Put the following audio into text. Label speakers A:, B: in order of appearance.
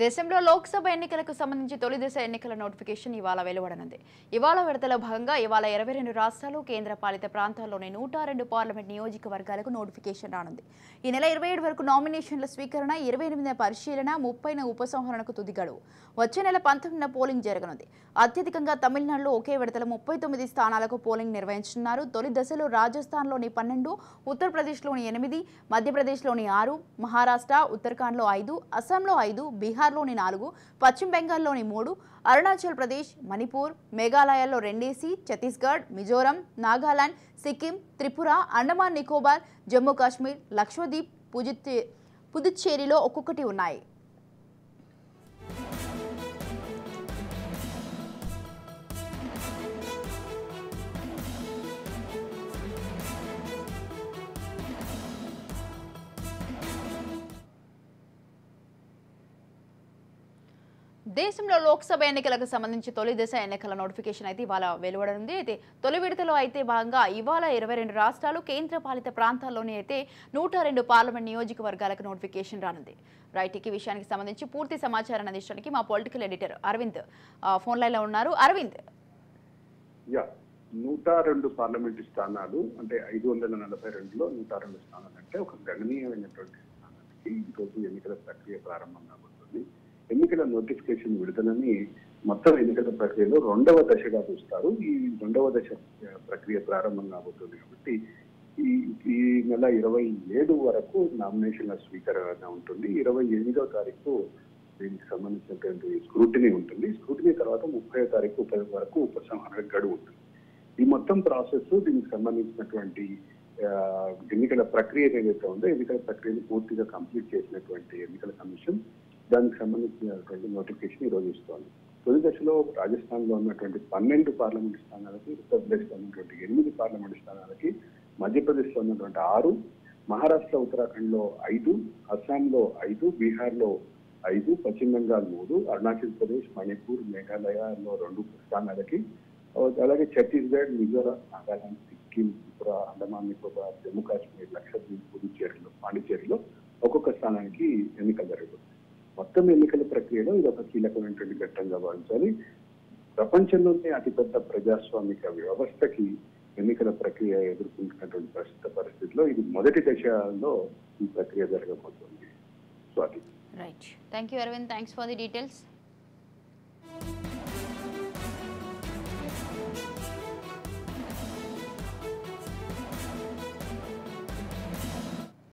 A: దేశంలో లోక్సభ ఎన్నికలకు సంబంధించి తొలి దశ ఎన్నికల నోటిఫికేషన్ ఇవాళ వెలువడనుంది. ఇవాళ విడతలో భాగంగా ఇవాళ 22 రాష్ట్రాలు కేంద్ర పాలిత ప్రాంతాల్లోని 102 పార్లమెంట్ నియోజకవర్గాలకు నోటిఫికేషన్ రానుంది. ఈ నెల 27 వరకు నామినేషన్ల స్వీకరణ, 28న పరిశీలన, 30న ఉపసంహరణకు తుది గడువు. వచ్చే నెల 19న పోలింగ్ జరగనుంది. అత్యధికంగా తమిళనాడులో ఒకే విడతలో 39 స్థానాలకు పోలింగ్ నిర్వహించనున్నారు. తొలి దశలో రాజస్థాన్లోని 12, ఉత్తరప్రదేశ్లోని 8, మధ్యప్రదేశ్లోని 6, మహారాష్ట్ర, ఉత్తరాఖండ్లో 5, అస్సాంలో 5, బీహార్లోని 4, పశ్చిమ బెంగాల్లోని 3, అరుణాచల్ ప్రదేశ్, మణిపూర్, మేఘాలయలో 2, ఛత్తీస్గఢ్, మిజోరం, నాగాలాండ్, సిక్కిం, త్రిపుర, అండమాన్ నికోబార్, జమ్మూ కాశ్మీర్, లక్షద్వీప్, పుదుచ్చేరిలో ఒక్కొక్కటి ఉన్నాయి. దేశంలో లోక్సభ ఎన్నికలకు సంబంధించి తొలి దశ ఎన్నికల నోటిఫికేషన్ అయితే ఇవాళ వెలువడనుంది. అయితే తొలి విడతలో అయితే భాగంగా ఇవాళ 22 రాష్ట్రాలు కేంద్ర పాలిత ప్రాంతాల్లోని అయితే 102 పార్లమెంట్ నియోజకవర్గాలకు నోటిఫికేషన్ రానుంది. రైట్, ఈ విషయానికి సంబంధించి పూర్తి సమాచారాన్ని అందించడానికి మా political editor Arvind phone line లో ఉన్నారు. అరవింద్,
B: 102 పార్లమెంటు స్థానాలు అంటే 542లో 102 స్థానాలు అంటే ఒక గణనీయమైనటువంటి స్థానానికి ఈరోజు ఎన్నికల ప్రక్రియ ప్రారంభం కాబోతుంది. ఎన్నికల నోటిఫికేషన్ విడుదలని మొత్తం ఎన్నికల ప్రక్రియలో రెండవ దశగా చూస్తారు. ఈ రెండవ దశ ప్రక్రియ ప్రారంభం కాబోతుంది కాబట్టి ఈ నెల 27 వరకు నామినేషన్ల స్వీకరణ ఉంటుంది. 28వ తారీఖు దీనికి సంబంధించినటువంటి స్క్రూటినీ ఉంటుంది. స్క్రూటినీ తర్వాత 30వ తారీఖు వరకు ఉపసంహరణ గడువు ఉంటుంది. ఈ మొత్తం ప్రాసెస్ దీనికి సంబంధించినటువంటి ఎన్నికల ప్రక్రియ ఏదైతే ఉందో ఎన్నికల ప్రక్రియను పూర్తిగా కంప్లీట్ చేసినటువంటి ఎన్నికల కమిషన్ దానికి సంబంధించినటువంటి నోటిఫికేషన్ ఈరోజు ఇస్తోంది. తొలి దశలో రాజస్థాన్ లో ఉన్నటువంటి 12 పార్లమెంట్ స్థానాలకి, ఉత్తరప్రదేశ్ లో ఉన్నటువంటి 8 పార్లమెంట్ స్థానాలకి, మధ్యప్రదేశ్ లో ఉన్నటువంటి 6, మహారాష్ట్ర, ఉత్తరాఖండ్ లో 5, అస్సాంలో 5, బీహార్ లో 5, పశ్చిమ బెంగాల్ 3, అరుణాచల్ ప్రదేశ్, మణిపూర్, మేఘాలయలో 2 స్థానాలకి, అలాగే ఛత్తీస్గఢ్, మిజోరం, నాగాలాండ్, సిక్కిం, త్రిపుర, అండమాన్ నికోబార్, జమ్మూ కాశ్మీర్, లక్షద్వీప్, పుదుచ్చేరిలో, పాండిచేరిలో ఒక్కొక్క స్థానానికి ఎన్నికలు జరుగుతుంది. మొత్తం ఎన్నికల ప్రక్రియలో ఇది ఒక కీలకమైనటువంటి ఘట్టంగా భావించాలి. ప్రపంచంలోనే అతిపెద్ద ప్రజాస్వామిక వ్యవస్థకి ఎన్నికల ప్రక్రియ ఎదుర్కొంటున్నటువంటి ప్రస్తుత పరిస్థితిలో ఇది మొదటి దశలో ఈ ప్రక్రియ జరగబోతుంది. Swati.
A: Right, thank you Arvind, thanks for the details.